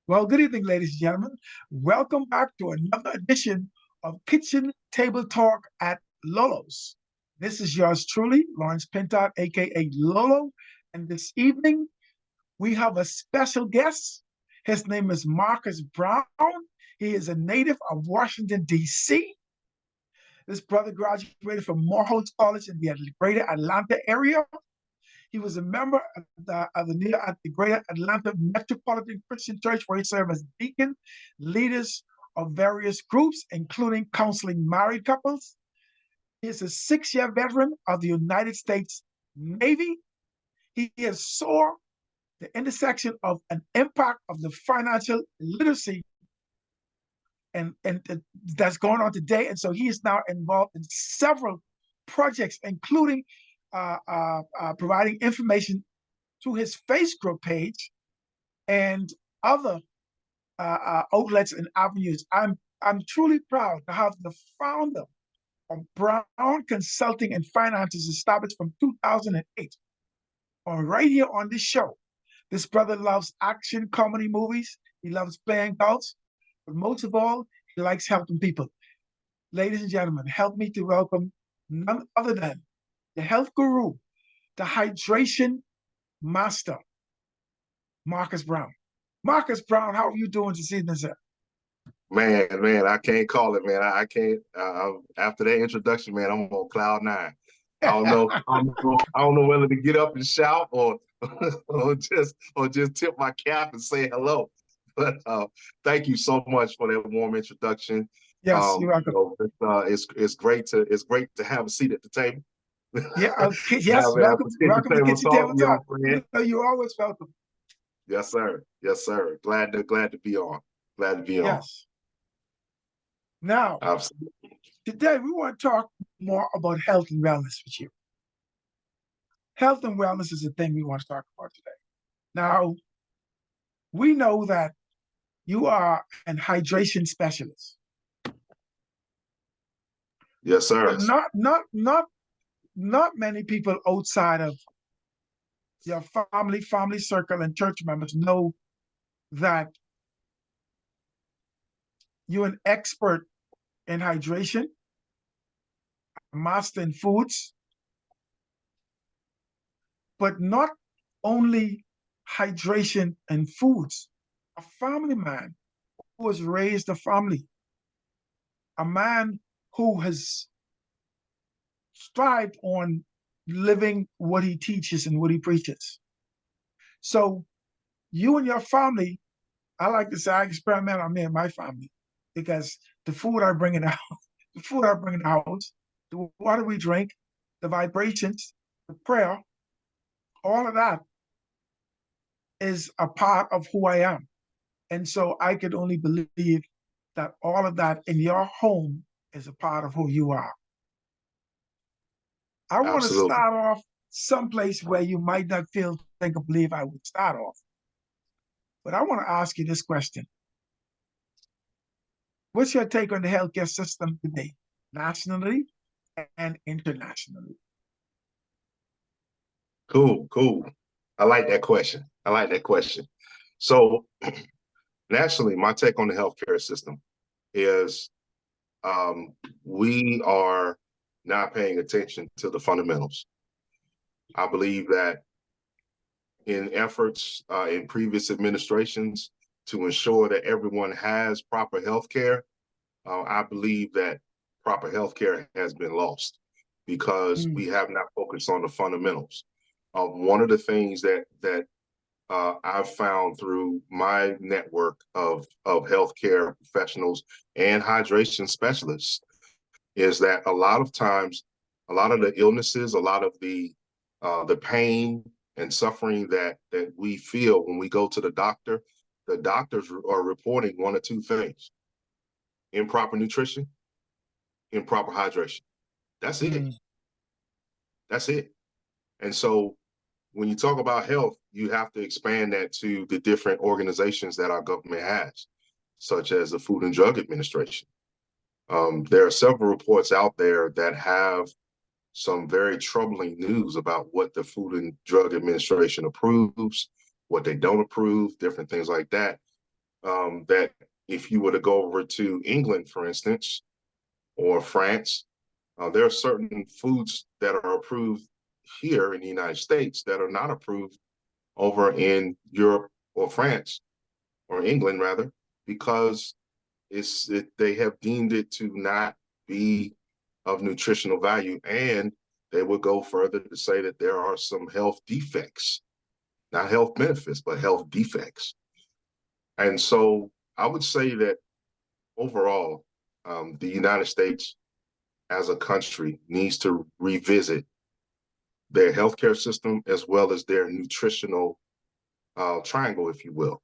Well, good evening, ladies and gentlemen. Welcome back to another edition of Kitchen Table Talk at Lolo's. This is yours truly, Lawrence Pintard, aka Lolo. And this evening, we have a special guest. His name is Marcus Brown. He is a native of Washington, D.C. This brother graduated from Morehouse College in the greater Atlanta area. He was a member at the Greater Atlanta Metropolitan Christian Church, where he served as deacon, leaders of various groups, including counseling married couples. He is a 6-year veteran of the United States Navy. He has saw the intersection of an impact of the financial literacy and that's going on today. And so he is now involved in several projects, including providing information to his Facebook page and other outlets and avenues. I'm truly proud to have the founder of Brown Consulting and Finances, established from 2008, on right here on this show. This brother loves action comedy movies. He loves playing golf, but most of all, he likes helping people. Ladies and gentlemen, help me to welcome none other than the health guru, the hydration master, Marcus Brown. Marcus Brown, how are you doing this evening, sir? Man, I can't call it, man. I can't. After that introduction, man, I'm on cloud nine. I don't know. I don't know whether to get up and shout or or just tip my cap and say hello. But thank you so much for that warm introduction. Yes, you're welcome. It's great to have a seat at the table. Yeah, okay, have, yes, have welcome, a kitchen welcome to table Kitchen talk, Table young Talk. friend. You're always welcome. Yes, sir. Yes, sir. Glad to be on. Glad to be on. Yes. Now, Absolutely. today we want to talk more about health and wellness with you. Health and wellness is the thing we want to talk about today. Now, we know that you are an hydration specialist, Yes, sir. but not many people outside of your family circle, and church members know that you're an expert in hydration, a master in foods, but not only hydration and foods, a family man who has raised a family, a man who has strived on living what he teaches and what he preaches. So you and your family, I like to say I experiment on me and my family, because the food I bring in the house, the food I bring in the house, the water we drink, the vibrations, the prayer, all of that is a part of who I am. And so I could only believe that all of that in your home is a part of who you are. I want to Absolutely. start off someplace where you might not think or believe I would start off. But I want to ask you this question. What's your take on the healthcare system today, nationally and internationally? Cool. I like that question. So nationally, my take on the healthcare system is we are not paying attention to the fundamentals. I believe that in efforts in previous administrations to ensure that everyone has proper health care, I believe that proper health care has been lost because we have not focused on the fundamentals. One of the things that I've found through my network of healthcare professionals and hydration specialists is that a lot of times, a lot of the illnesses, a lot of the pain and suffering that we feel when we go to the doctors are reporting one or two things: improper nutrition, improper hydration. That's it. That's it. And so when you talk about health, you have to expand that to the different organizations that our government has, such as the Food and Drug Administration. There are several reports out there that have some very troubling news about what the Food and Drug Administration approves, what they don't approve, different things like that. that if you were to go over to England, for instance, or France, there are certain foods that are approved here in the United States that are not approved over in Europe or France or England rather, because they have deemed it to not be of nutritional value, and they would go further to say that there are some health defects, not health benefits, but health defects. And so I would say that overall, the United States as a country needs to revisit their healthcare system as well as their nutritional triangle, if you will.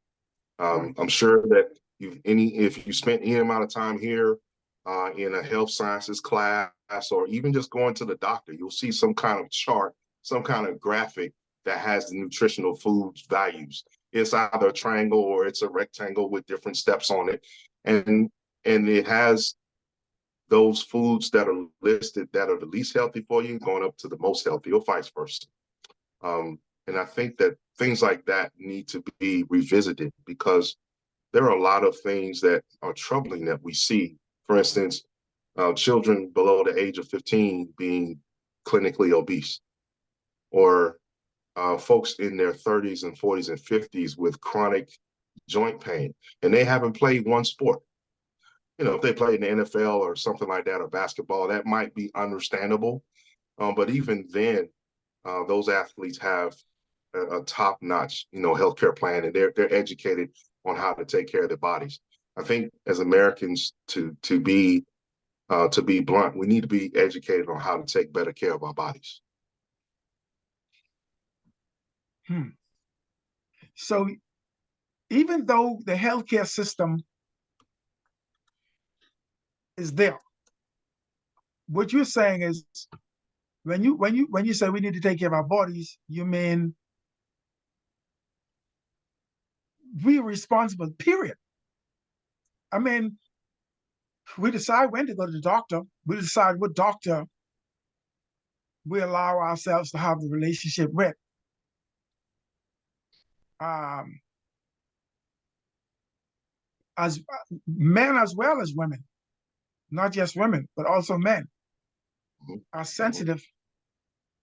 I'm sure that if you spent any amount of time here in a health sciences class, or even just going to the doctor, you'll see some kind of chart, some kind of graphic that has the nutritional foods values. It's either a triangle or it's a rectangle with different steps on it, and it has those foods that are listed that are the least healthy for you, going up to the most healthy, or vice versa. And I think that things like that need to be revisited, because there are a lot of things that are troubling that we see. For instance, children below the age of 15 being clinically obese, or folks in their 30s and 40s and 50s with chronic joint pain, and they haven't played one sport. If they play in the NFL or something like that, or basketball, that might be understandable. But even then, those athletes have a top-notch, healthcare plan, and they're educated on how to take care of their bodies. I think as Americans, to be blunt, we need to be educated on how to take better care of our bodies. So even though the healthcare system is there, what you're saying is, when you say we need to take care of our bodies, you mean we're responsible, period. I mean, we decide when to go to the doctor. We decide what doctor we allow ourselves to have the relationship with. As men as well as women, not just women, but also men are sensitive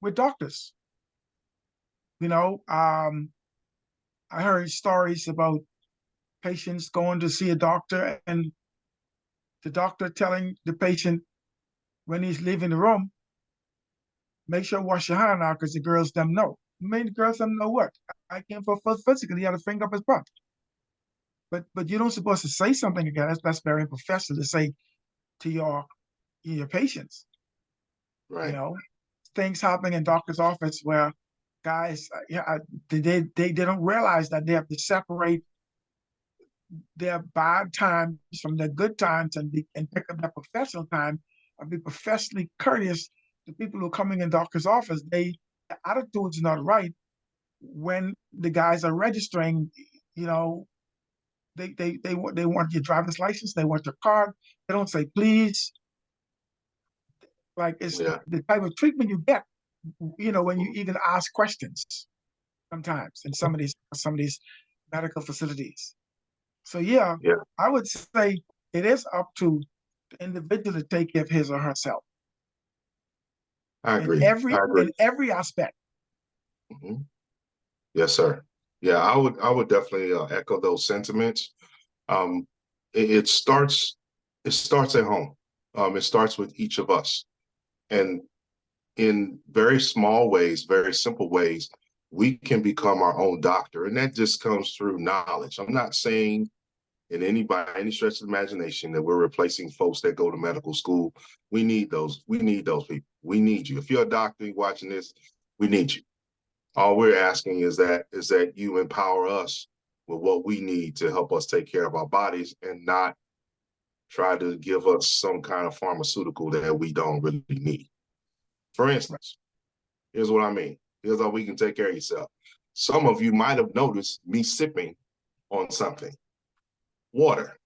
with doctors. I heard stories about patients going to see a doctor, and the doctor telling the patient when he's leaving the room, make sure wash your hand out, because the girls them know. I mean, the girls them know what? I came for physical. He had a finger up his butt. But you don't supposed to say something again. That's very unprofessional to say to your patients. Right. Things happening in doctor's office where guys, they don't realize that they have to separate their bad times from their good times, and pick up their professional time and be professionally courteous to people who are coming in doctor's office. The attitude's not right when the guys are registering. They want your driver's license, they want your card. They don't say please. Like, it's the type of treatment you get, when you even ask questions sometimes in some of these medical facilities. So yeah, I would say it is up to the individual to take care of his or herself. I agree. In every aspect. Mm-hmm. Yes, sir. Yeah, I would definitely echo those sentiments. It starts at home. It starts with each of us, and in very small ways, very simple ways, we can become our own doctor, and that just comes through knowledge. I'm not saying by any stretch of the imagination that we're replacing folks that go to medical school. We need those. We need those people. We need you. If you're a doctor watching this, we need you. All we're asking is that you empower us with what we need to help us take care of our bodies, and not try to give us some kind of pharmaceutical that we don't really need. For instance, here's what I mean. Here's how we can take care of yourself. Some of you might have noticed me sipping on something. Water.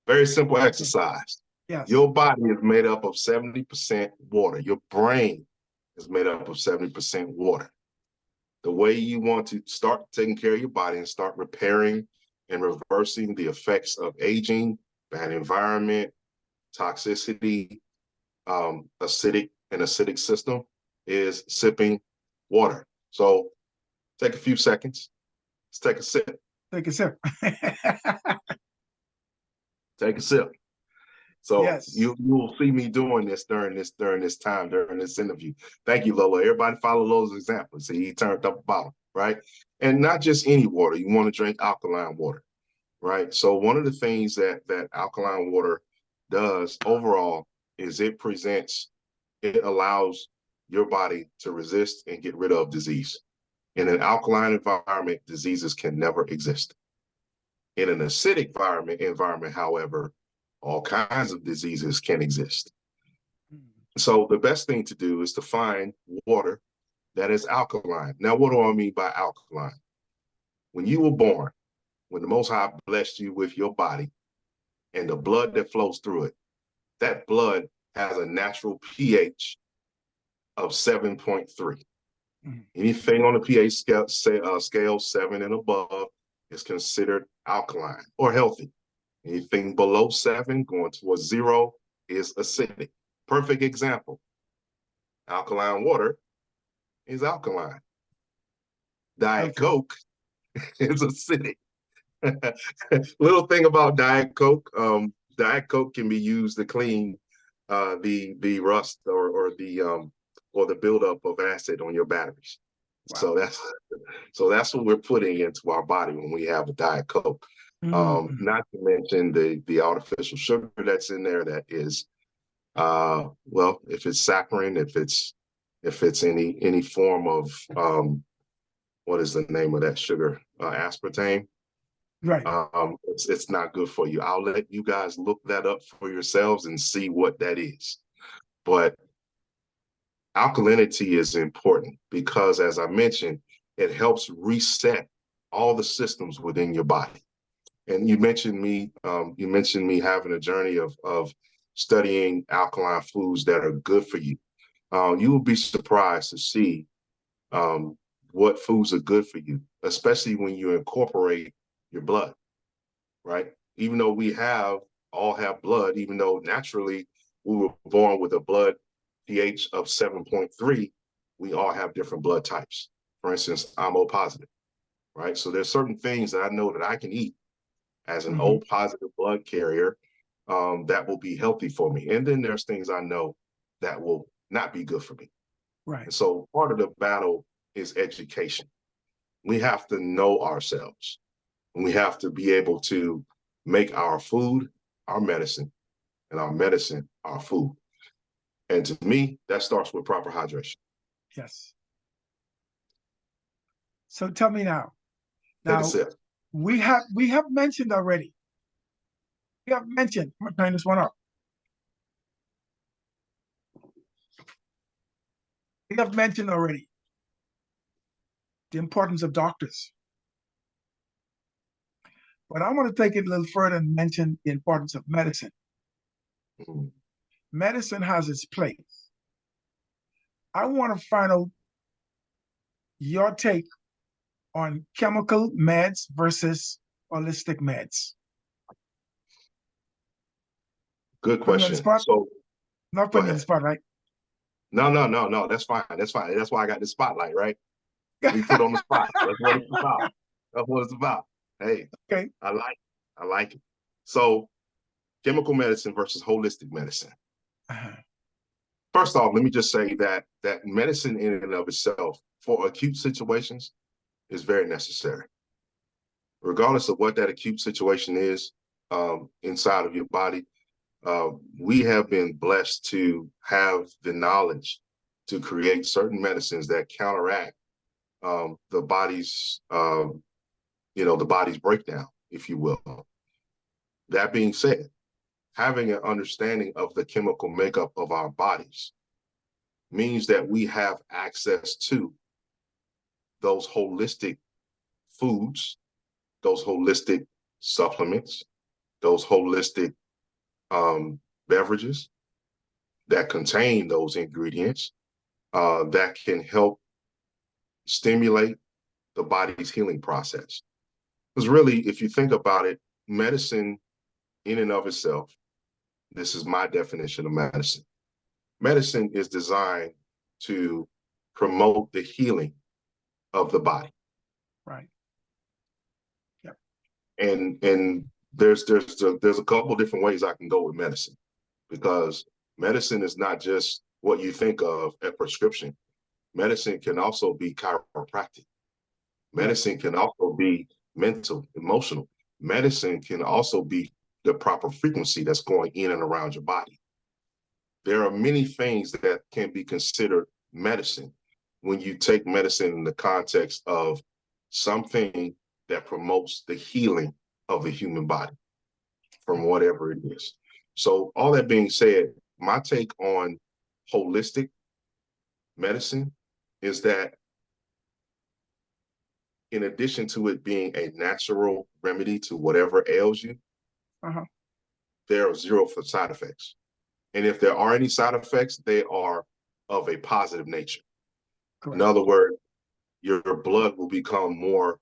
Very simple exercise. Yes. Your body is made up of 70% water. Your brain is made up of 70% water. The way you want to start taking care of your body and start repairing in reversing the effects of aging, bad environment, toxicity, acidic system is sipping water. So take a few seconds. Let's take a sip. Take a sip. Take a sip. So Yes. you will see me doing this during this interview. Thank you, Lolo. Everybody follow Lolo's example. See, he turned up a bottle, right? And not just any water. You want to drink alkaline water, right? So one of the things that alkaline water does overall is it allows your body to resist and get rid of disease. In an alkaline environment, diseases can never exist. In an acidic environment, however, all kinds of diseases can exist. So the best thing to do is to find water that is alkaline. Now, what do I mean by alkaline? When you were born, when the Most High blessed you with your body and the blood that flows through it, that blood has a natural pH of 7.3. Mm-hmm. Anything on the pH scale 7 and above is considered alkaline or healthy. Anything below 7 going towards 0 is acidic. Perfect example. Alkaline water is alkaline. Diet Coke is acidic. Little thing about Diet Coke can be used to clean the rust or the buildup of acid on your batteries. Wow. So that's what we're putting into our body when we have a Diet Coke. Not to mention the artificial sugar that's in there that is well, if it's saccharin, if it's any form of what is the name of that sugar? Aspartame. Right. It's not good for you. I'll let you guys look that up for yourselves and see what that is. But alkalinity is important because, as I mentioned, it helps reset all the systems within your body. And you mentioned me having a journey of studying alkaline foods that are good for you. You will be surprised to see what foods are good for you, especially when you incorporate your blood, right? Even though we all have blood, even though naturally we were born with a blood pH of 7.3, we all have different blood types. For instance, I'm O positive, right? So there's certain things that I know that I can eat as an O positive blood carrier that will be healthy for me. And then there's things I know that will not be good for me. Right. And so part of the battle is education. We have to know ourselves. And we have to be able to make our food our medicine and our medicine our food. And to me, that starts with proper hydration. Yes. So tell me now. Take a sip. We have mentioned already. I'm going to turn this one up. We have mentioned already the importance of doctors. But I want to take it a little further and mention the importance of medicine. Medicine has its place. I want to find out your take on chemical meds versus holistic meds. Good question. So, not putting you on the spot, right? No. That's fine. That's why I got the spotlight, right? We put on the spot. That's what it's about. That's what it's about. Hey, okay. I like it. So, chemical medicine versus holistic medicine. First off, let me just say that medicine in and of itself for acute situations is very necessary. Regardless of what that acute situation is inside of your body, we have been blessed to have the knowledge to create certain medicines that counteract the body's breakdown, if you will. That being said, having an understanding of the chemical makeup of our bodies means that we have access to those holistic foods, those holistic supplements, those holistic beverages that contain those ingredients that can help stimulate the body's healing process. Because really, if you think about it, medicine in and of itself, this is my definition of medicine. Medicine is designed to promote the healing of the body. Right. Yep. And there's a couple different ways I can go with medicine, because medicine is not just what you think of at prescription. Medicine can also be chiropractic. Medicine Yes. can also be mental, emotional. Medicine can also be the proper frequency that's going in and around your body. There are many things that can be considered medicine when you take medicine in the context of something that promotes the healing of the human body from whatever it is. So all that being said, my take on holistic medicine is that in addition to it being a natural remedy to whatever ails you, Uh-huh. there are zero for side effects. And if there are any side effects, they are of a positive nature. In Correct. other words, your blood will become more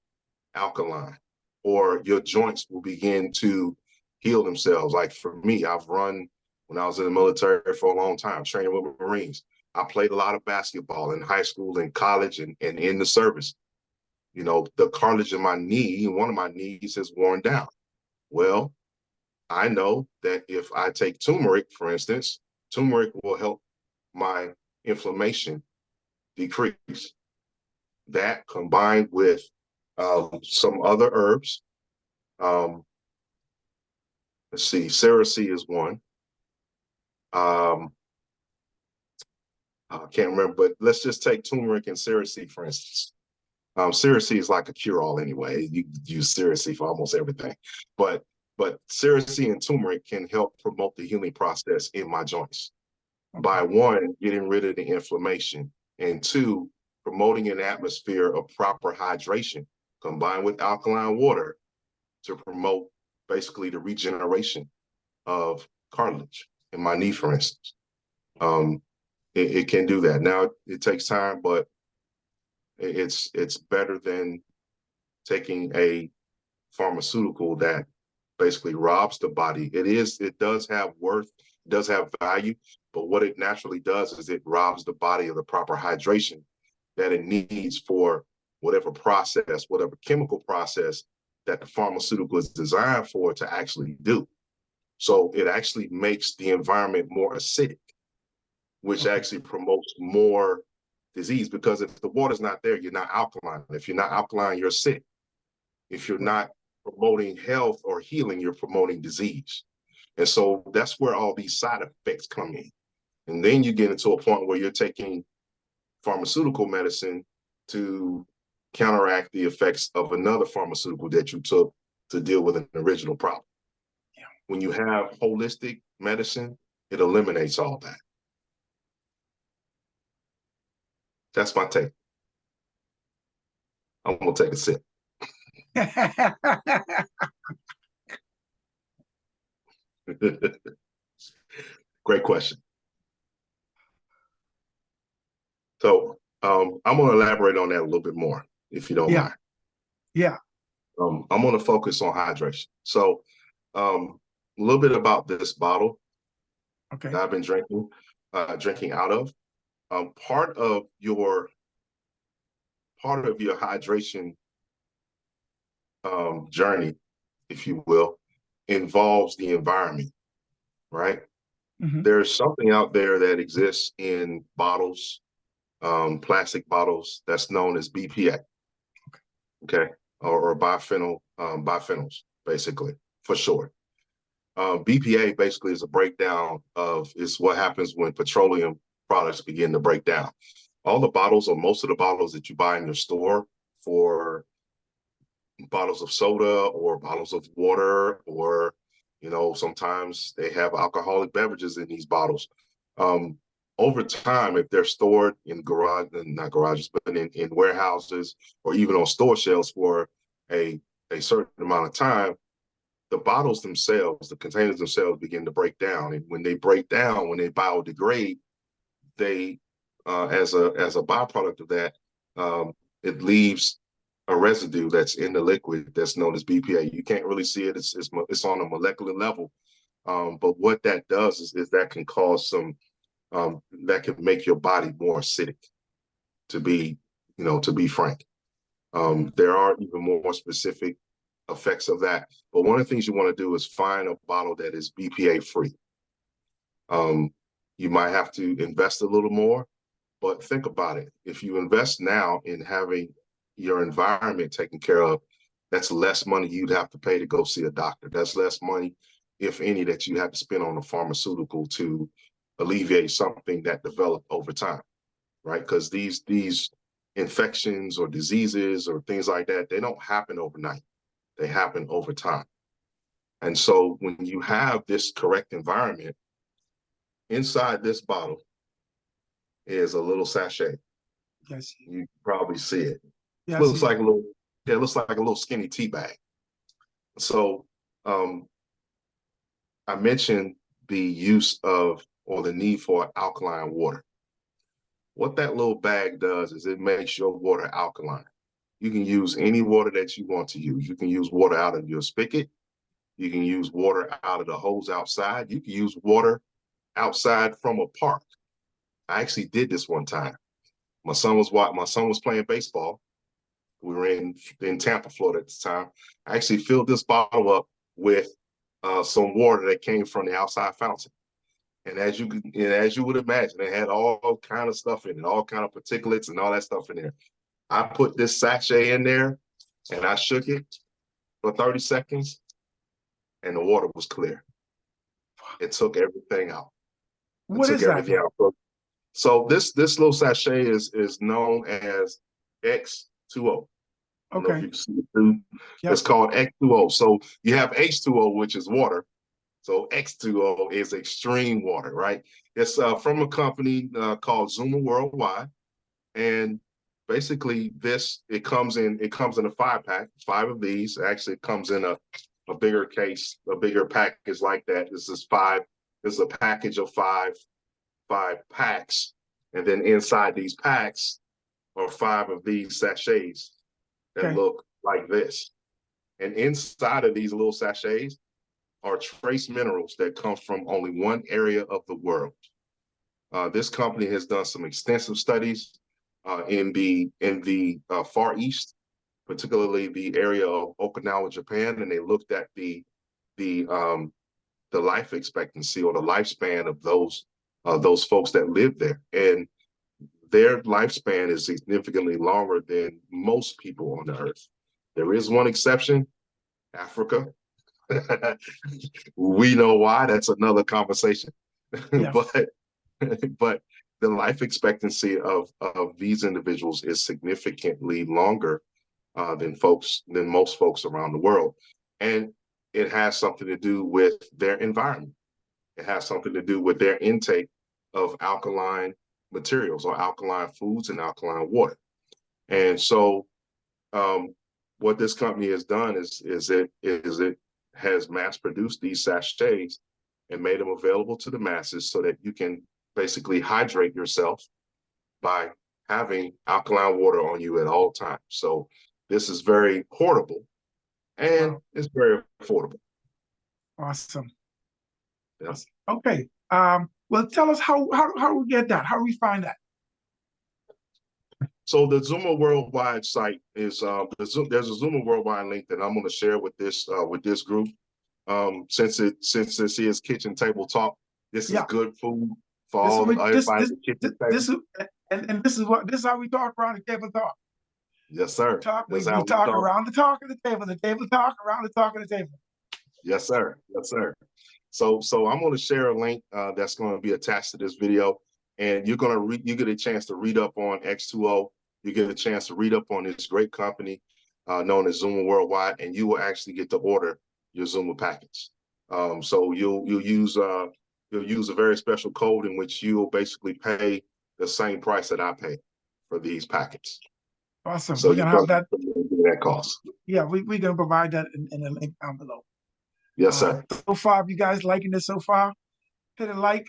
alkaline, or your joints will begin to heal themselves. Like for me, I've run when I was in the military for a long time, training with Marines. I played a lot of basketball in high school and college and in the service. You know, the cartilage in my knee, one of my knees is worn down. Well, I know that if I take turmeric, for instance, turmeric will help my inflammation decrease. That combined with some other herbs. Let's see, Cersei is one. I can't remember, but let's just take turmeric and Cersei, for instance. Cersei is like a cure-all anyway. You use Cersei for almost everything. But Cersei and turmeric can help promote the healing process in my joints. Okay. By one, getting rid of the inflammation, and two, promoting an atmosphere of proper hydration combined with alkaline water to promote basically the regeneration of cartilage in my knee, for instance. It can do that. Now it takes time, but it's better than taking a pharmaceutical that basically robs the body. It does have worth, it does have value, but what it naturally does is it robs the body of the proper hydration that it needs for whatever process, whatever chemical process that the pharmaceutical is designed for to actually do. So it actually makes the environment more acidic, which Okay. actually promotes more disease, because if the water's not there, you're not alkaline. If you're not alkaline, you're sick. If you're Right. not promoting health or healing, you're promoting disease. And so that's where all these side effects come in. And then you get into a point where you're taking pharmaceutical medicine to counteract the effects of another pharmaceutical that you took to deal with an original problem. Yeah. When you have holistic medicine, it eliminates all that. That's my take. I'm gonna take a sip. Great question. So I'm going to elaborate on that a little bit more, if you don't Yeah. mind. Yeah. I'm going to focus on hydration. So a little bit about this bottle Okay. that I've been drinking out of. Part of your hydration journey, if you will, involves the environment, right? Mm-hmm. There's something out there that exists in bottles, plastic bottles, that's known as BPA, okay, or biphenyls, basically, for short. BPA basically is a breakdown is what happens when petroleum products begin to break down. All the bottles, or most of the bottles that you buy in your store for bottles of soda or bottles of water, or sometimes they have alcoholic beverages in these bottles. Um, Over time, if they're stored in not garages, but in warehouses or even on store shelves for a certain amount of time, the bottles themselves, the containers themselves begin to break down. And when they break down, when they biodegrade, they, as a byproduct of that, it leaves a residue that's in the liquid that's known as BPA. You can't really see it. It's on a molecular level. But what that does is that can cause some, that can make your body more acidic, to be, to be frank. There are even more specific effects of that. But one of the things you want to do is find a bottle that is BPA free. You might have to invest a little more, but think about it. If you invest now in having your environment taken care of, that's less money you'd have to pay to go see a doctor. That's less money, if any, that you have to spend on a pharmaceutical to alleviate something that developed over time, right? Because these infections or diseases or things like that, they don't happen overnight. They happen over time. And so when you have this correct environment, inside this bottle is a little sachet. Yes. You probably see it. Yeah, It I see looks it. like a little, yeah, it looks like a little skinny tea bag. So I mentioned the use of, or the need for, alkaline water. What that little bag does is it makes your water alkaline. You can use any water that you want to use. You can use water out of your spigot. You can use water out of the hose outside. You can use water outside from a park. I actually did this one time. My son was playing baseball. We were in Tampa, Florida at the time. I actually filled this bottle up with some water that came from the outside fountain. And as you would imagine, it had all kind of stuff in it, all kind of particulates and all that stuff in there. I put this sachet in there and I shook it for 30 seconds and the water was clear. It took everything out. It What took is that, everything though? out. So this little sachet is known as X2O. I don't know if Okay. you can see it too. It's Yep. called X2O. So you have H2O, which is water. So X2O is extreme water, right? It's from a company called Zuma Worldwide, and basically it comes in a 5-pack, 5 of these. Actually, it comes in a bigger case, a bigger package like that. This is 5. This is a package of 5 packs, and then inside these packs are 5 of these sachets that Okay. look like this. And inside of these little sachets are trace minerals that come from only one area of the world. This company has done some extensive studies in the Far East, particularly the area of Okinawa, Japan, and they looked at the life expectancy or the lifespan of those folks that live there, and their lifespan is significantly longer than most people on the earth. There is one exception, Africa. We know why. That's another conversation. Yes. but but the life expectancy of these individuals is significantly longer than most folks around the world, and it has something to do with their environment. It has something to do with their intake of alkaline materials or alkaline foods and alkaline water. And so what this company has done is it has mass produced these sachets and made them available to the masses so that you can basically hydrate yourself by having alkaline water on you at all times. So this is very portable and Wow. it's very affordable. Awesome. Yes. Okay. Well, tell us how we get that. How do we find that? So the Zuma Worldwide site is there's a Zuma Worldwide link that I'm going to share with this group. Since this is kitchen table talk, this is Yeah. good food for This is everybody at the kitchen table. this is and this is how we talk around the table talk. Yes, sir. Talk That's we how we talk talk. around the talk of the table talk around the talk of the table. Yes, sir. Yes, sir. So I'm going to share a link that's going to be attached to this video, and you get a chance to read up on X2O. You get a chance to read up on this great company known as Zuma Worldwide, and you will actually get to order your Zuma package. So you'll use a very special code in which you'll basically pay the same price that I pay for these packets. Awesome. So We're you gonna have don't that. that cost. Yeah, we're gonna provide that in the link down below. Yes, sir. So far, if you guys liking this so far, hit a like,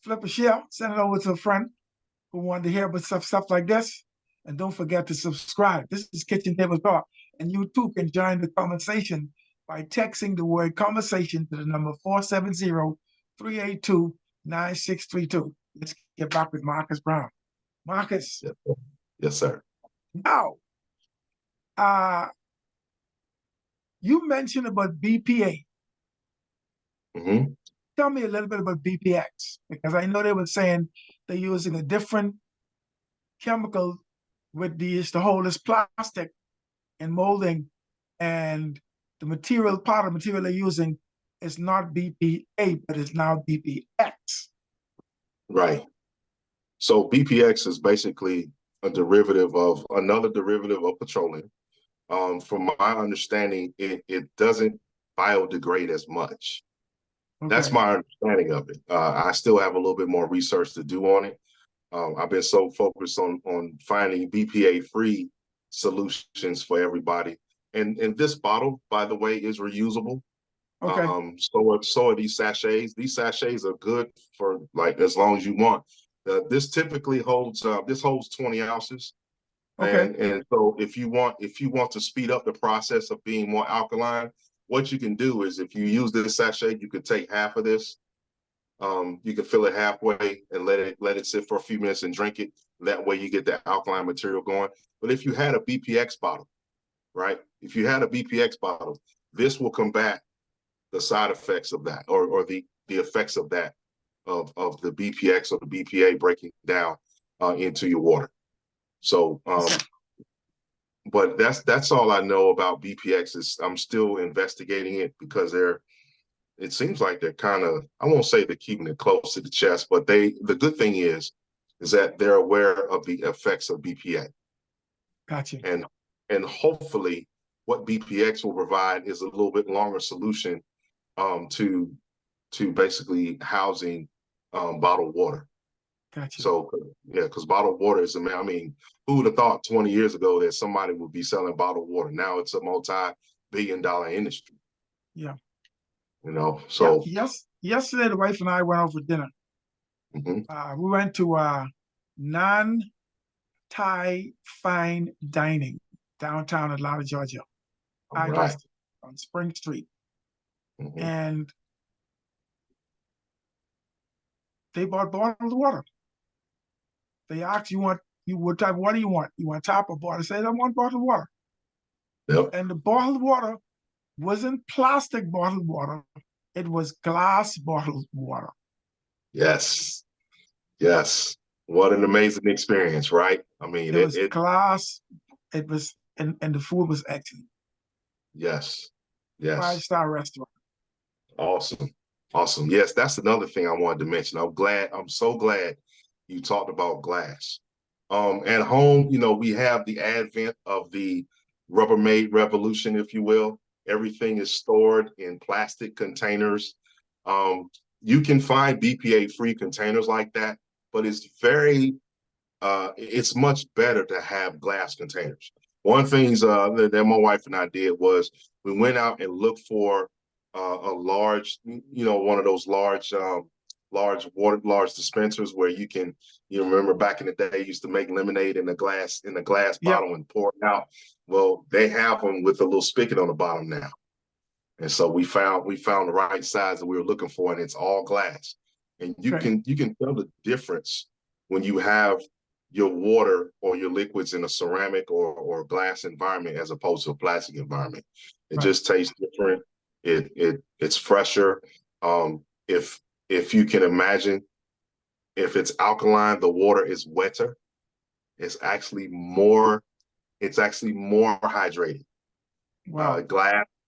flip a share, send it over to a friend who wanted to hear about stuff like this. And don't forget to subscribe. This is Kitchen Table Talk, and you too can join the conversation by texting the word conversation to the number 470-382-9632. Let's get back with Marcus Brown. Marcus, Yes, sir. Yes, sir. now, uh, you mentioned about BPA. Hmm. Tell me a little bit about BPX, because I know they were saying they're using a different chemical with these to hold this plastic and molding, and the material, part of the material they're using is not BPA, but it's now BPX. Right. So BPX is basically a derivative of another derivative of petroleum. From my understanding, it doesn't biodegrade as much. That's Okay. my understanding of it. I still have a little bit more research to do on it. I've been so focused on finding BPA free solutions for everybody. And this bottle, by the way, is reusable. Okay. So are these sachets. These sachets are good for like as long as you want. This typically holds this holds 20 ounces. Okay. And so if you want to speed up the process of being more alkaline, what you can do is if you use this sachet, you could take half of this. You can fill it halfway and let it sit for a few minutes and drink it. That way you get the alkaline material going. But if you had a BPX bottle, right? If you had a BPX bottle, this will combat the side effects of that, or the effects of that, of the BPX or the BPA breaking down into your water. So but that's all I know about BPX. Is I'm still investigating it because it seems like they're kind of, I won't say they're keeping it close to the chest, but the good thing is that they're aware of the effects of BPA. Gotcha. And hopefully what BPX will provide is a little bit longer solution to basically housing bottled water. Gotcha. So yeah, because bottled water is, I mean, who would have thought 20 years ago that somebody would be selling bottled water? Now it's a multi-billion-dollar industry. Yeah. You know, Yeah. so Yes. Yesterday, the wife and I went out for dinner. mhm. We went to non-Thai fine dining downtown Atlanta, Georgia. All Thai right. restaurant on Spring Street, Mhm. and they bought bottled water. They asked, you what type of water you want? You want tap or bottled? I said, I want bottled water. Yep. And the bottled water wasn't plastic bottled water. It was glass bottled water. Yes. Yes. What an amazing experience, right? I mean, It was it glass. It was, and the food was excellent. yes. Five Yes. star restaurant. Awesome. Awesome. Yes, that's another thing I wanted to mention. I'm so glad you talked about glass. At home, you know, we have the advent of the Rubbermaid revolution, if you will. Everything is stored in plastic containers. You can find BPA-free containers like that, but it's much better to have glass containers. One things that my wife and I did was we went out and looked for a large, one of those large dispensers where you remember back in the day, used to make lemonade in a glass Yep. bottle and pour it out. Well, they have them with a little spigot on the bottom now. And so we found the right size that we were looking for, and it's all glass. And Okay. you can tell the difference when you have your water or your liquids in a ceramic or glass environment as opposed to a plastic environment. It Right. just tastes different. It's fresher. If you can imagine, if it's alkaline, the water is wetter. It's actually more. It's actually more hydrated. Wow.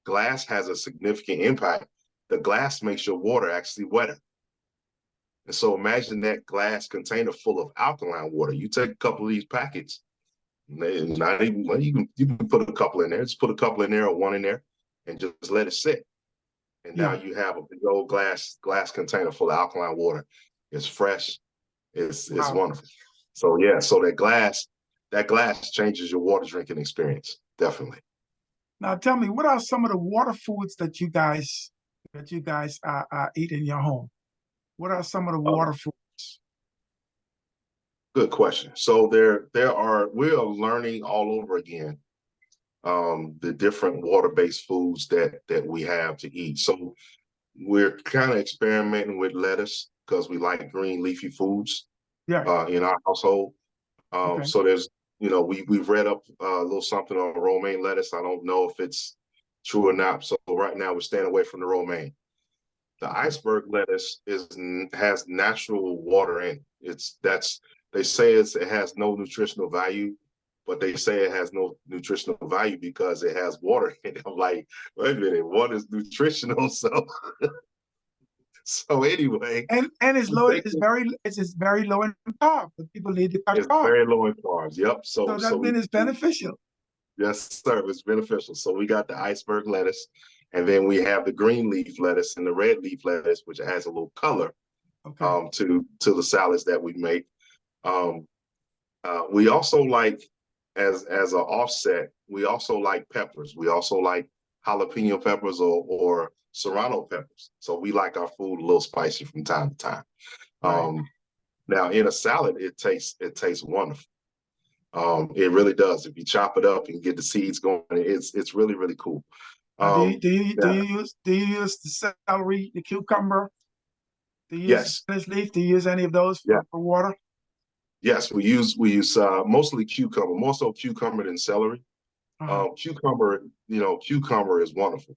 Glass has a significant impact. The glass makes your water actually wetter. And so imagine that glass container full of alkaline water. You take a couple of these packets, not even well, you can put a couple in there. Just put a couple in there or one in there, and just let it sit. And now Yeah. you have a big old glass container full of alkaline water. It's fresh. It's Wow. wonderful. So yeah, so that glass changes your water drinking experience definitely. Now tell me, what are some of the water foods that you guys eat in your home? What are some of the Uh, water foods? Good question. So we are learning all over again the different water-based foods that we have to eat. So we're kind of experimenting with lettuce because we like green leafy foods Yeah. in our household. Okay. So there's, we've read up a little something on romaine lettuce. I don't know if it's true or not. So right now we're staying away from the romaine. The Okay. iceberg lettuce has natural water in it. They say it has no nutritional value, but they say it has no nutritional value because it has water in it. I'm like, wait a minute, what is nutritional? So anyway, And it's we low. take It's very low in carb, but people need to cut it's carb. very low in carbs. Yep. So So so that we means it's beneficial. yes, sir, it's beneficial. So we got the iceberg lettuce, and then we have the green leaf lettuce and the red leaf lettuce, which adds a little color Okay. to the salads that we make. Um, we also like as an offset, we also like peppers. We also like jalapeno peppers or serrano peppers. So we like our food a little spicy from time to time. Right. Um, Now in a salad, it tastes wonderful. It really does. If you chop it up and get the seeds going, it's really really cool. Now, Um, do yeah, you use the celery, the cucumber? Do you use the yes, spinach leaf? Do you use any of those yeah, for water? yes. We use mostly cucumber, more so cucumber than celery. Uh-huh. Cucumber is wonderful.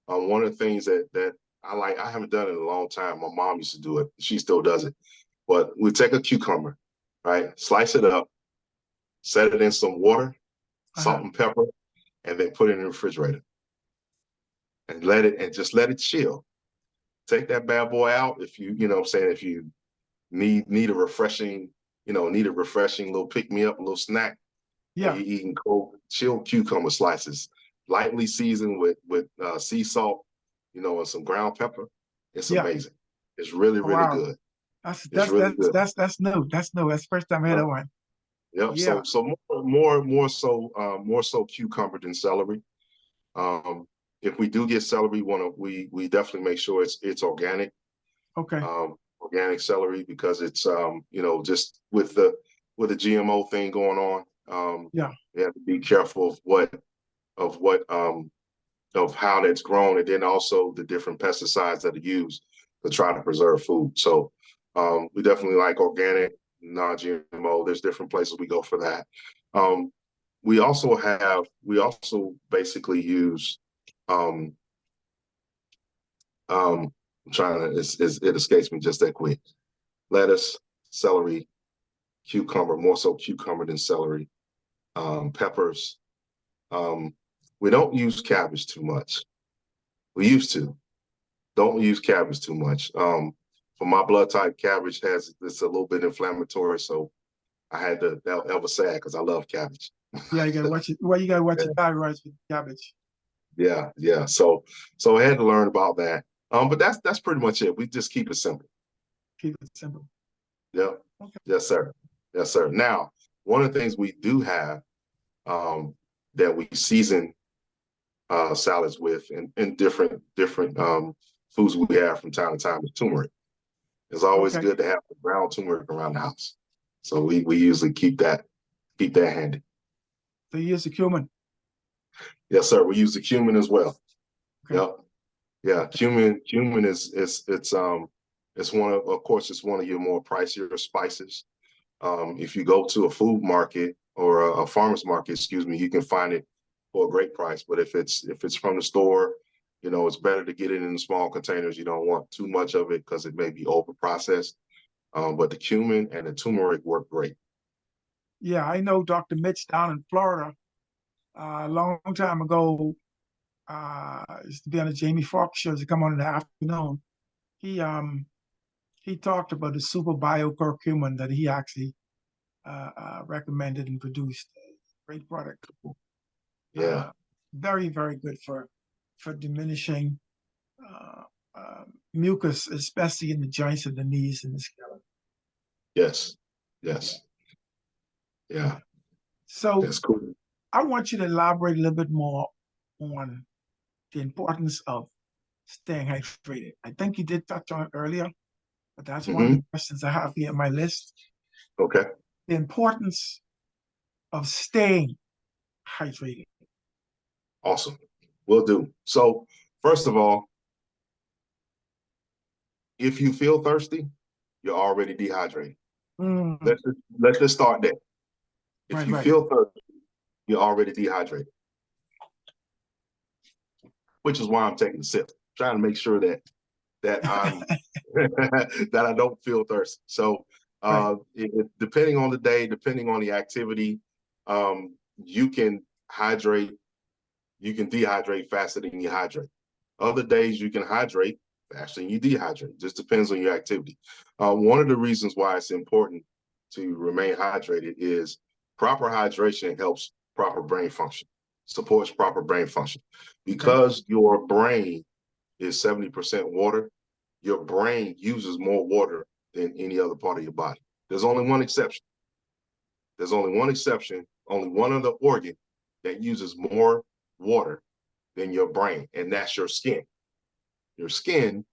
One of the things that I like, I haven't done it in a long time. My mom used to do it. She still does it. But we take a cucumber, right? Slice it up, set it in some water, Uh-huh. salt and pepper, and then put it in the refrigerator and just let it chill. Take that bad boy out if you know what I'm saying, if you need a refreshing, need a refreshing little pick me up, a little snack, and Yeah. you're eating cold chilled cucumber slices, lightly seasoned with sea salt, and some ground pepper. It's Yeah. amazing. It's really Oh, really wow. good. That's It's that's really that's good. that's that's new. That's new. That's the first time I heard Yep. that one. Yep. Yeah. So more so cucumber than celery. Um, if we do get celery, we definitely make sure it's organic, Okay. organic celery because it's just with the GMO thing going on, Yeah. you have to be careful of what of how that's grown, and then also the different pesticides that are used to try to preserve food. So we definitely like organic, non-GMO. There's different places we go for that. Um, we also basically use um, I'm trying to it escapes me just that quick. Lettuce, celery, cucumber, more so cucumber than celery, peppers. Um, we don't use cabbage too much. We used to. Don't use cabbage too much. For my blood type, cabbage it's a little bit inflammatory, so I had to that was sad because I love cabbage. Yeah. You gotta watch it. Well, you gotta watch Yeah, your thyroid with cabbage. yeah. So I had to learn about that. But that's pretty much it. We just keep it simple. Keep it simple. Yep. Okay. Yes, sir. Yes, sir. Now, one of the things we do have um, that we season salads with and different foods we have from time to time is turmeric. It's always Okay. good to have the ground turmeric around the house. So we usually keep that handy. So you use the cumin. Yes, sir. We use the cumin as well. Okay. Yep. Yeah. Okay. Cumin it's of course it's one of your more pricier spices. If you go to a food market or a farmer's market, excuse me, you can find it for a great price. But if it's from the store, it's better to get it in small containers. You don't want too much of it because it may be over processed. But the cumin and the turmeric work great. Yeah, I know Dr. Mitch down in Florida. A long time ago, used to be on the Jamie Foxx show to come on in the afternoon. He um he talked about the super bio curcumin that he actually recommended and produced. Great product. Yeah. Uh, very very good for diminishing uh, uh, mucus, especially in the joints of the knees and the skeleton. Yes. Yes. Yeah. So That's cool. I want you to elaborate a little bit more on the importance of staying hydrated. I think you did touch on it earlier, but that's one of the Hmm. questions I have here on my list. Okay. the importance of staying hydrated. Awesome. Will do. So first of all, if you feel thirsty, you're already dehydrated. Mm, Let's just start there. If right, you right. feel thirsty, you're already dehydrated, which is why I'm taking a sip, trying to make sure that I'm that I don't feel thirsty. So Right. depending on the day, depending on the activity, you can hydrate, you can dehydrate faster than you hydrate. Other days you can hydrate faster than you dehydrate. Just depends on your activity. One of the reasons why it's important to remain hydrated is proper hydration helps proper brain function, supports proper brain function. Okay. Because your brain is 70% water, your brain uses more water than any other part of your body. There's only one exception. There's only one exception, only one other organ that uses more water than your brain, and that's your skin. Your skin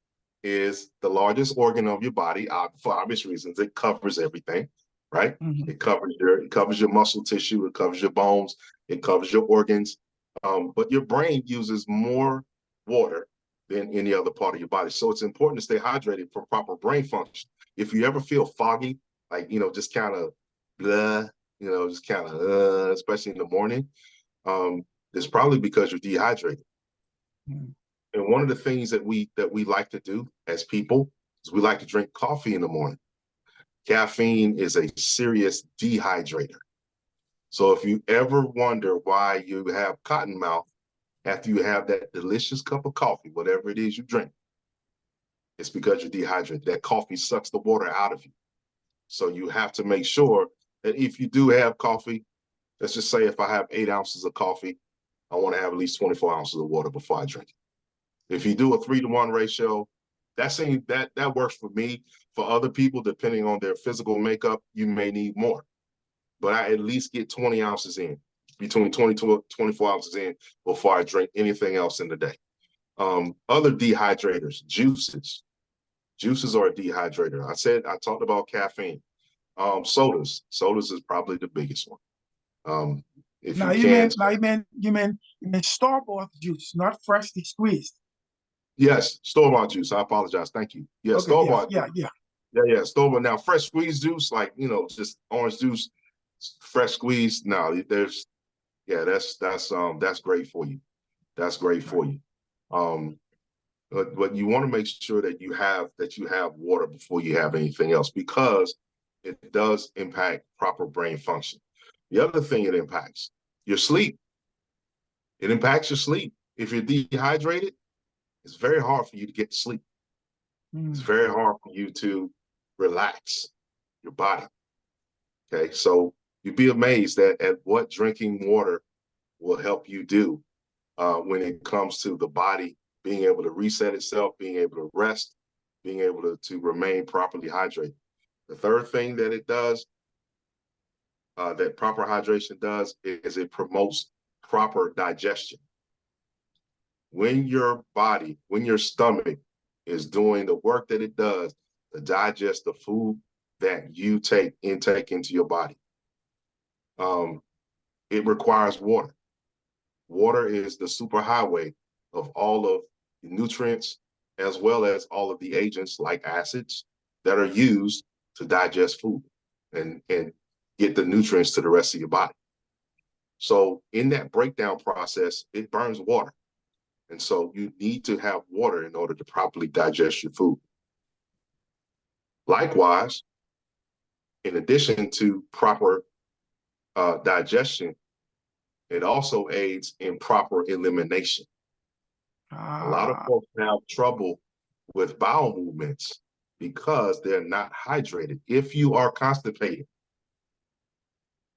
is the largest organ of your body, for obvious reasons. It covers everything, right? Mm-hmm. It covers your muscle tissue, it covers your bones, it covers your organs. But your brain uses more water than any other part of your body. So it's important to stay hydrated for proper brain function. If you ever feel foggy, like just kind of blah, just kind of especially in the morning, it's probably because you're dehydrated. Mm-hmm. And one of the things that we like to do as people is we like to drink coffee in the morning. Caffeine is a serious dehydrator. So if you ever wonder why you have cotton mouth after you have that delicious cup of coffee, whatever it is you drink, it's because you're dehydrated. That coffee sucks the water out of you. So you have to make sure that if you do have coffee, let's just say if I have 8 ounces of coffee, I want to have at least 24 ounces of water before I drink it. If you do a 3-to-1 ratio, that works for me. For other people, depending on their physical makeup, you may need more. But I at least get 20 ounces in, between 22 and 24 ounces in before I drink anything else in the day. Other dehydrators, juices. Juices are a dehydrator. I talked about caffeine. Sodas. Sodas is probably the biggest one. If Now you you can, mean now you mean store-bought juice, not freshly squeezed. yes, store-bought juice. I apologize. Thank you. Yes, Okay, yes, store-bought juice. yeah, yeah. Yeah, yeah, store. Now, fresh squeezed juice, like just orange juice, fresh squeezed. No, that's great for you. That's great Right. for you. Um, but you want to make sure that you have water before you have anything else, because it does impact proper brain function. The other thing it impacts your sleep. It impacts your sleep. If you're dehydrated, it's very hard for you to get to sleep. It's Mm, very hard for you to relax your body. Okay, so you'd be amazed at what drinking water will help you do when it comes to the body being able to reset itself, being able to rest, being able to remain properly hydrated. The third thing that it does, that proper hydration does, is it promotes proper digestion. When your stomach is doing the work that it does to digest the food that you intake into your body, um, it requires water. Water is the superhighway of all of the nutrients, as well as all of the agents like acids that are used to digest food and get the nutrients to the rest of your body. So in that breakdown process, it burns water. And so you need to have water in order to properly digest your food. Likewise, in addition to proper digestion, it also aids in proper elimination. A lot of ah, folks have trouble with bowel movements because they're not hydrated. If you are constipated,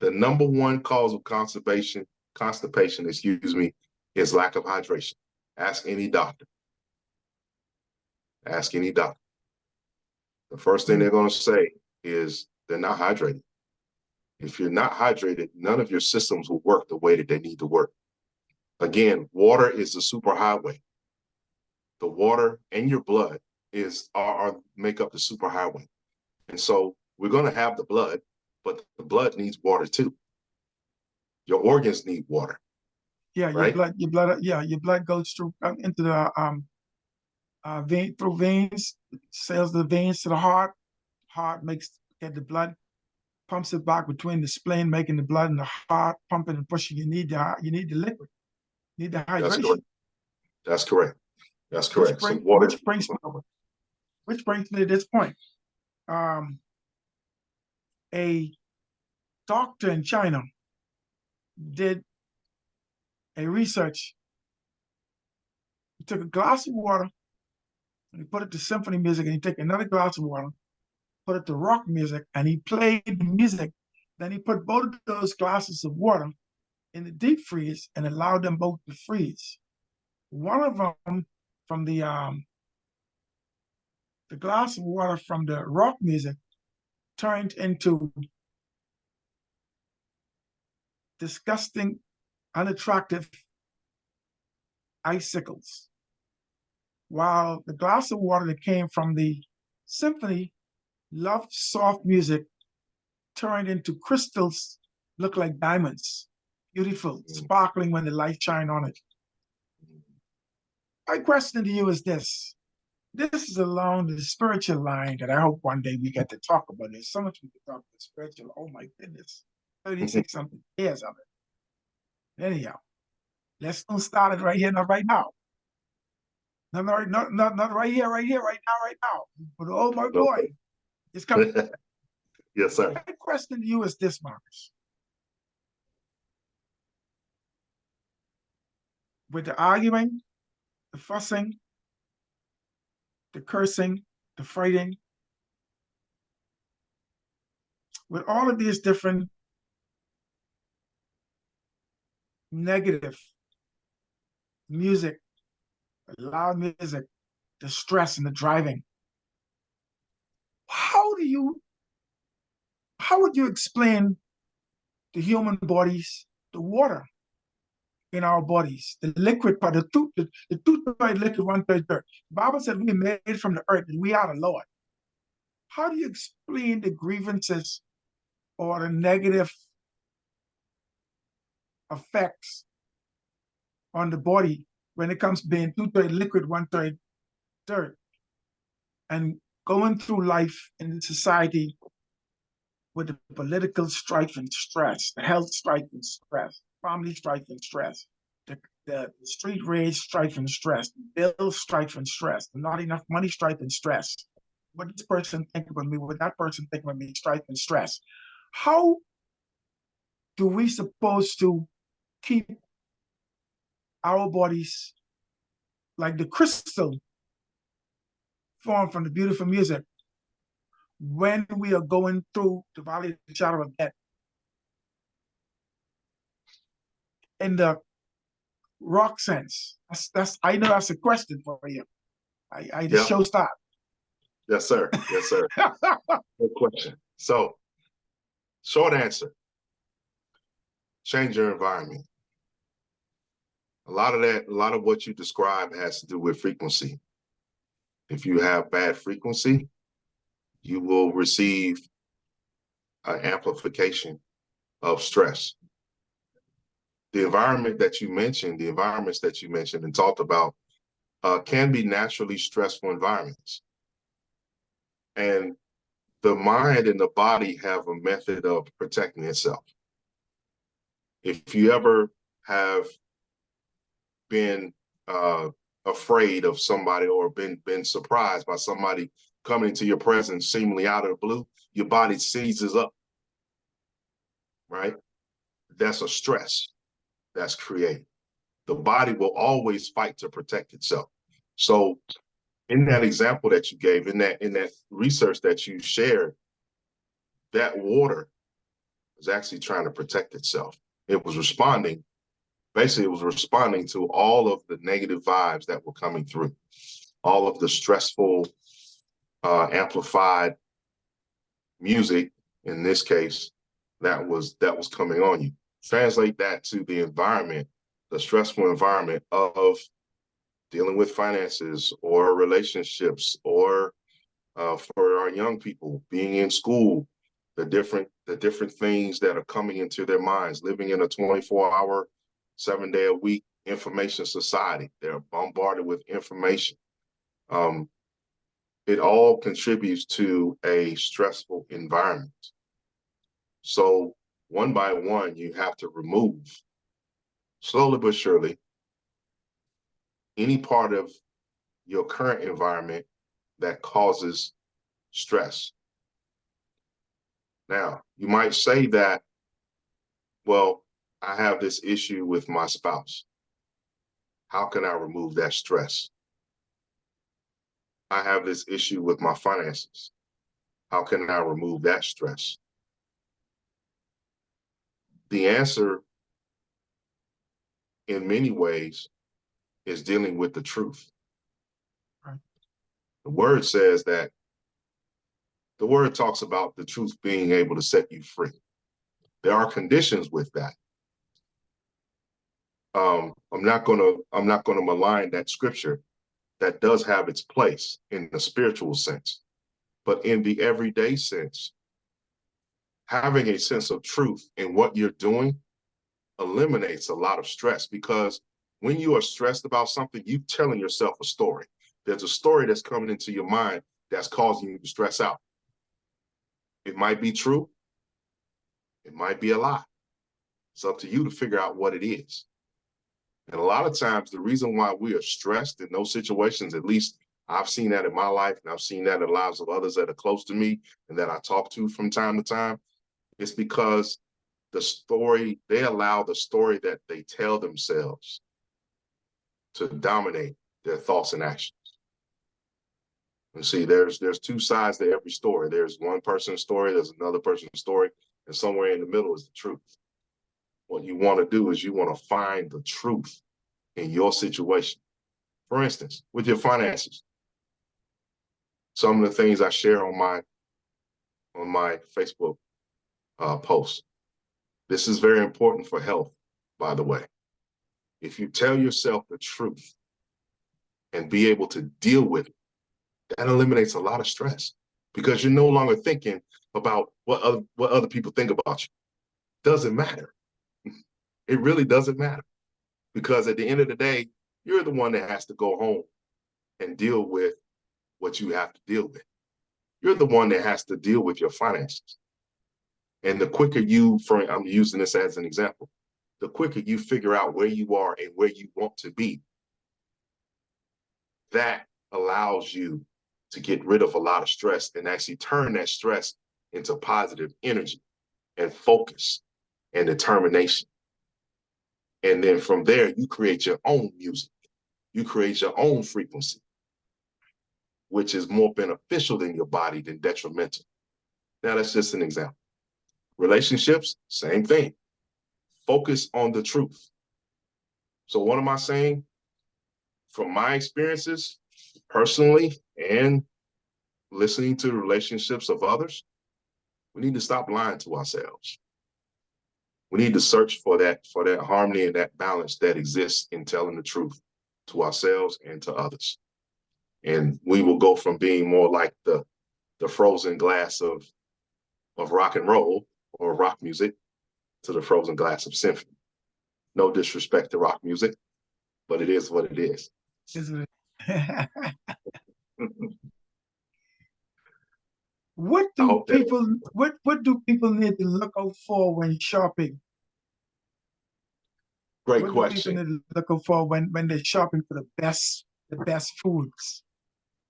the number one cause of constipation, excuse me, is lack of hydration. Ask any doctor. Ask any doctor. The first thing mm, they're going to say is they're not hydrated. If you're not hydrated, none of your systems will work the way that they need to work. Again, water is the superhighway. The water and your blood make up the superhighway. And so we're going to have the blood. but the blood needs water too. Your organs need water, Yeah, right? your blood goes through into the vein through veins, sails the veins to the heart. Heart makes get the blood, pumps it back between the spleen, making the blood and the heart pumping and pushing. You need the liquid, you need the That's correct. hydration. That's correct. That's Which correct. So bring water. which brings me to this point. Um, a doctor in China did a research. He took a glass of water and he put it to symphony music, and he took another glass of water, put it to rock music, and he played the music. Then he put both of those glasses of water in the deep freeze and allowed them both to freeze. One of them from the glass of water from the rock music turned into disgusting, unattractive icicles, while the glass of water that came from the symphony, loved soft music, turned into crystals, look like diamonds, beautiful, sparkling when the light shine on it. My question to you is this. This is along the spiritual line that I hope one day we get to talk about. There's so much we can talk about spiritual. Oh my goodness. 36 something years of it. Anyhow, let's don't start it right here, not right now. Not right here, right now, right now. But oh my boy, it's coming. Yes, sir. My question to you is this, Marcus. With the arguing, the fussing, the cursing, the fighting, with all of these different negative music, loud music, the stress and the driving, how do you how would you explain the human bodies, the water in our bodies, the liquid part, the two-third liquid, one-third dirt? The Bible said we made from the earth and we are the Lord. How do you explain the grievances or the negative effects on the body when it comes to being two-third liquid, one-third dirt, and going through life in society with the political strife and stress, the health strife and stress, family strife and stress, the street rage strife and stress, the bill strife and stress, the not enough money strife and stress. What this person think about me, what that person think about me, strife and stress. How do we supposed to keep our bodies like the crystal formed from the beautiful music when we are going through the valley of the shadow of death? In the rock sense, that's I know that's a question for you. I the show stop. Yes, sir. Yes, sir. Good question. So, short answer: change your environment. A lot of what you describe has to do with frequency. If you have bad frequency, you will receive an amplification of stress. The environment that you mentioned, the environments that you mentioned and talked about, can be naturally stressful environments. And the mind and the body have a method of protecting itself. If you ever have been afraid of somebody or been surprised by somebody coming into your presence seemingly out of the blue, your body seizes up, right? That's a stress that's created. The body will always fight to protect itself. So in that example that you gave, in that research that you shared, that water was actually trying to protect itself. It was responding. Basically, it was responding to all of the negative vibes that were coming through, all of the stressful, amplified music, in this case, that was coming on you. Translate that to the environment, the stressful environment of dealing with finances or relationships, or for our young people being in school, the different things that are coming into their minds, living in a 24-hour, 7-day-a-week information society. They're bombarded with information. It all contributes to a stressful environment. So one by one, you have to remove, slowly but surely, any part of your current environment that causes stress. Now, you might say that, well, I have this issue with my spouse. How can I remove that stress? I have this issue with my finances. How can I remove that stress? The answer, in many ways, is dealing with the truth. Right. The word says that, the word talks about the truth being able to set you free. There are conditions with that. I'm not gonna malign that scripture. That does have its place in the spiritual sense, but in the everyday sense, having a sense of truth in what you're doing eliminates a lot of stress, because when you are stressed about something, you're telling yourself a story. There's a story that's coming into your mind that's causing you to stress out. It might be true. It might be a lie. It's up to you to figure out what it is. And a lot of times, the reason why we are stressed in those situations, at least I've seen that in my life, and I've seen that in the lives of others that are close to me and that I talk to from time to time, it's because they allow the story that they tell themselves to dominate their thoughts and actions. And see, there's two sides to every story. There's one person's story, there's another person's story, and somewhere in the middle is the truth. What you want to do is you want to find the truth in your situation. For instance, with your finances. Some of the things I share on my Facebook posts. This is very important for health, by the way. If you tell yourself the truth and be able to deal with it, that eliminates a lot of stress, because you're no longer thinking about what other people think about you. Doesn't matter. It really doesn't matter, because at the end of the day, you're the one that has to go home and deal with what you have to deal with. You're the one that has to deal with your finances. And the quicker I'm using this as an example, the quicker you figure out where you are and where you want to be, that allows you to get rid of a lot of stress and actually turn that stress into positive energy and focus and determination. And then from there, you create your own music. You create your own frequency, which is more beneficial in your body than detrimental. Now, that's just an example. Relationships, same thing. Focus on the truth. So what am I saying? From my experiences, personally, and listening to the relationships of others, we need to stop lying to ourselves. We need to search for that harmony and that balance that exists in telling the truth to ourselves and to others. And we will go from being more like the frozen glass of rock and roll or rock music to the frozen glass of symphony. No disrespect to rock music, but it is what it is. Isn't it? What do people need to look out for when shopping? Great What question. do people need to look out for when they're shopping for the best foods?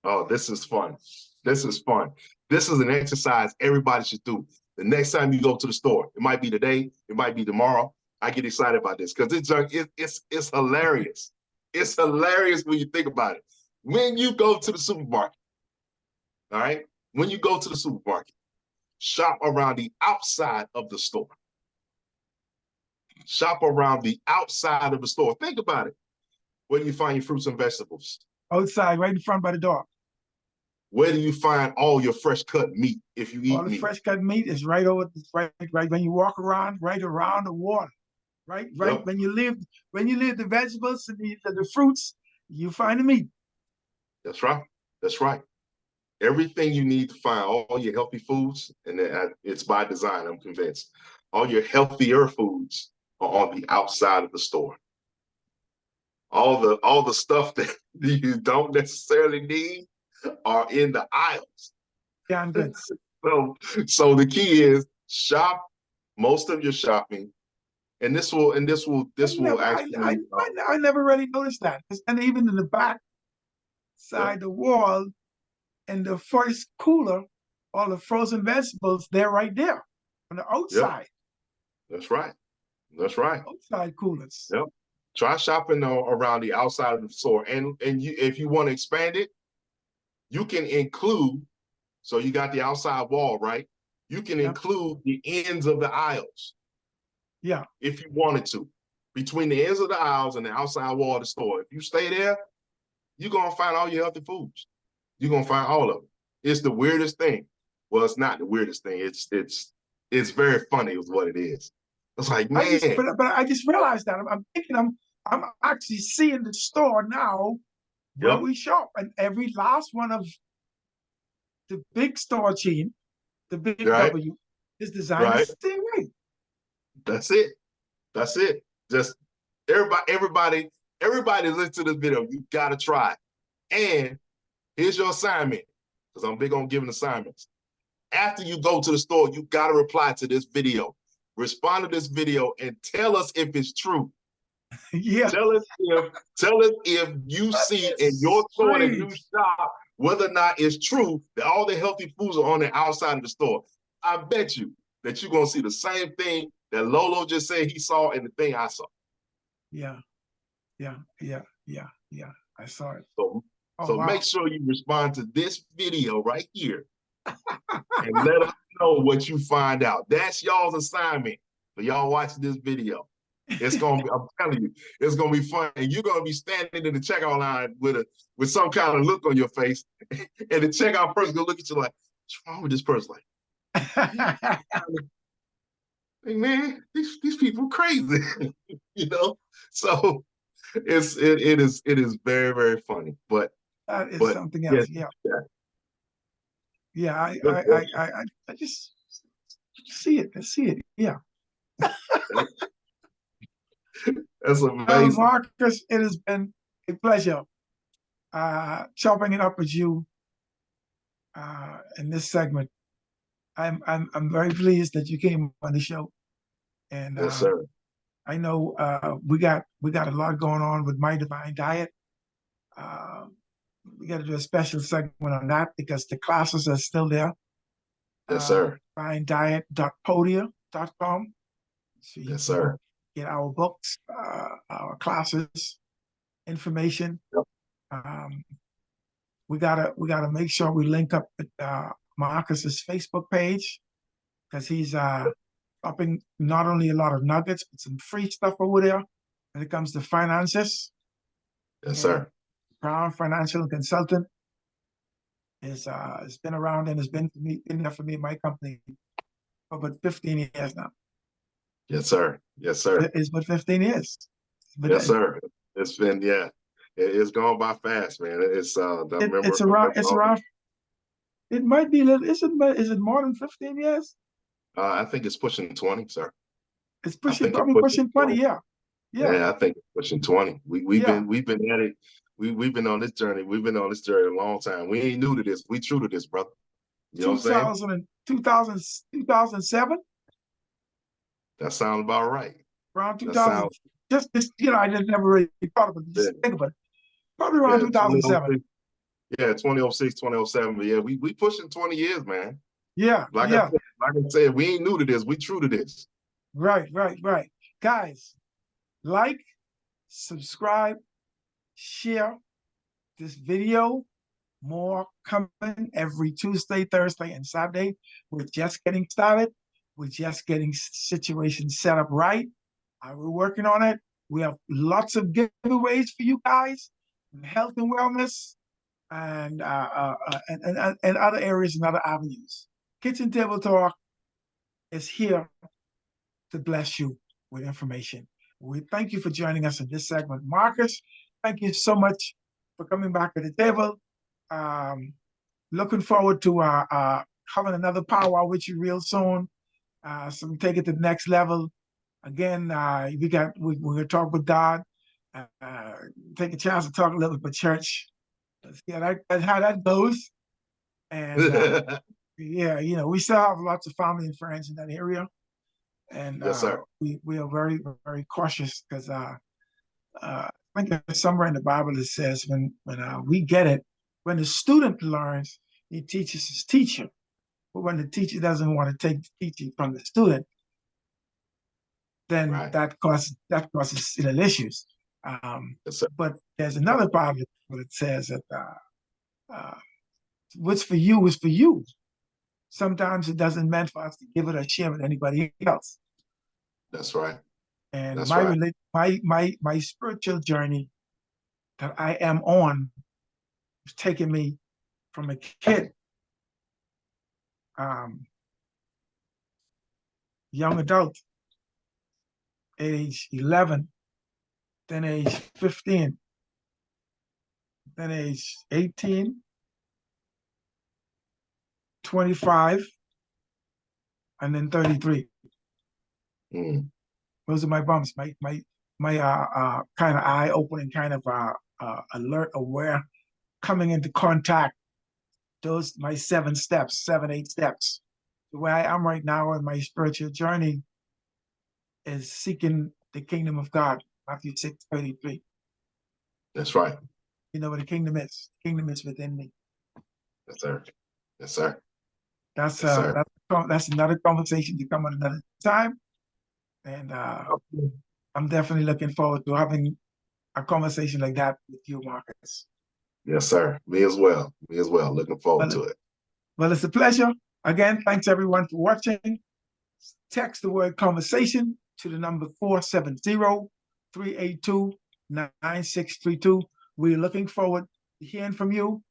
Oh, this is fun. This is fun. This is an exercise everybody should do. The next time you go to the store, it might be today, it might be tomorrow. I get excited about this because it's hilarious. It's hilarious when you think about it. When you go to the supermarket, all right? When you go to the supermarket, shop around the outside of the store. Shop around the outside of the store. Think about it. Where do you find your fruits and vegetables? Outside, right in front by the door. Where do you find all your fresh cut meat if you eat All the meat? fresh cut meat is right when you walk around, right around the water. Right. Yep. When you leave the vegetables and the fruits, you find the meat. That's right. That's right. everything you need to find all your healthy foods, and it's by design, I'm convinced. All your healthier foods are on the outside of the store. All the stuff that you don't necessarily need are in the aisles. Canned goods. So the key is shop most of your shopping, and this will actually. I never really noticed that. And even in the back side the wall, in the first cooler, all the frozen vegetables, they're right there on the outside. That's right. That's right. Outside coolers. Yep. Try shopping around the outside of the store, and if you want to expand it, you can include. So you got the outside wall, right? You can include the ends of the aisles. Yeah. If you wanted to, between the ends of the aisles and the outside wall of the store. If you stay there, you're gonna find all your healthy foods. You're gonna find all of them. It's the weirdest thing. Well, it's not the weirdest thing. It's very funny is what it is. It's like, man. But I just realized that. I'm thinking I'm actually seeing the store now where we shop. And every last one of the big store chain, the big W, is designed the same way. That's it. That's it. Just everybody listen to this video. You gotta try. And here's your assignment, because I'm big on giving assignments. After you go to the store, you gotta reply to this video. Respond to this video and tell us if it's true. Yeah. Tell us if you see in your store that you shop whether or not it's true that all the healthy foods are on the outside of the store. I bet you that you're gonna see the same thing that Lolo just said he saw and the thing I saw. Yeah. I saw it. So make sure you respond to this video right here and let us know what you find out. That's y'all's assignment for y'all watching this video. It's gonna be, I'm telling you, it's gonna be fun. And you're gonna be standing in the checkout line with some kind of look on your face. And the checkout person gonna look at you like, what's wrong with this person? Like, hey man, these people crazy. You know? So it is very, very funny. But that is something else. I just see it. I see it. Yeah. That's amazing. Marcus, it has been a pleasure chopping it up with you in this segment. I'm very pleased that you came on the show. And yes, sir. I know we got a lot going on with My Divine Diet. We got to do a special segment on that because the classes are still there. Yes, sir. DivineDiet.podia.com. So you yes, sir. Get our books, our classes, information. Yep. We gotta make sure we link up with Marcus's Facebook page because he's upping not only a lot of nuggets but some free stuff over there when it comes to finances. Yes, sir. Brown Financial Consultant is it's been around and has been there for me and my company for about 15 years now. Yes, sir. Yes, sir. It's been 15 years. Yes, sir. It's been it's gone by fast, man. It's it's around. It might be a little. Is it more than 15 years? I think it's pushing 20, sir. It's pushing. Probably pushing 20. Yeah. I think it's pushing 20. We've been at it. We've been on this journey. We've been on this journey a long time. We ain't new to this. We true to this, brother. You know what I'm saying? 2007. That sounds about right. Around 2000. Just I just never really thought about it. Just think about it. Probably around 2007. 2006, 2007. But yeah, we pushing 20 years, man. Yeah. Like I said, we ain't new to this. We true to this. Right. Guys, like, subscribe, share this video. More coming every Tuesday, Thursday, and Saturday. We're just getting started. We're just getting situations set up right. We're working on it. We have lots of giveaways for you guys, health and wellness, and other areas and other avenues. Kitchen Table Talk is here to bless you with information. We thank you for joining us in this segment. Marcus, thank you so much for coming back to the table. looking forward to having another powwow with you real soon. So we take it to the next level. Again, we're gonna talk with God. Uh, Take a chance to talk a little bit church. Let's see how that goes. And yeah, we still have lots of family and friends in that area, and Yes, sir. we are very very cautious because I think there's somewhere in the Bible that says when we get it, when the student learns, he teaches his teacher. But when the teacher doesn't want to take the teaching from the student, then Right. that causes issues. Yes, sir. But there's another Bible that says that uh, what's for you is for you. Sometimes it doesn't meant for us to give it or share with anybody else. That's right. And That's right. my spiritual journey that I am on is taking me from a kid, um, young adult, age 11, then age 15, then age 18, 25, and then 33. Mm. Those are my bumps. My kind of eye opening, kind of alert, aware, coming into contact. Those my 7 steps, 8 steps. The way I am right now in my spiritual journey is seeking the kingdom of God. Matthew 6:33. That's right. You know what the kingdom is? The kingdom is within me. Yes, sir. Yes, sir. That's Yes, uh sir. that's another conversation to come at another time. And Okay. I'm definitely looking forward to having a conversation like that with you, Marcus. Yes, sir. Me as well. Me as well. Looking forward Well, to it. well, it's a pleasure. Again, thanks everyone for watching. Text the word conversation to the number 470-382-9632. We're looking forward to hearing from you.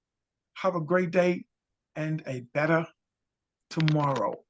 Have a great day and a better tomorrow.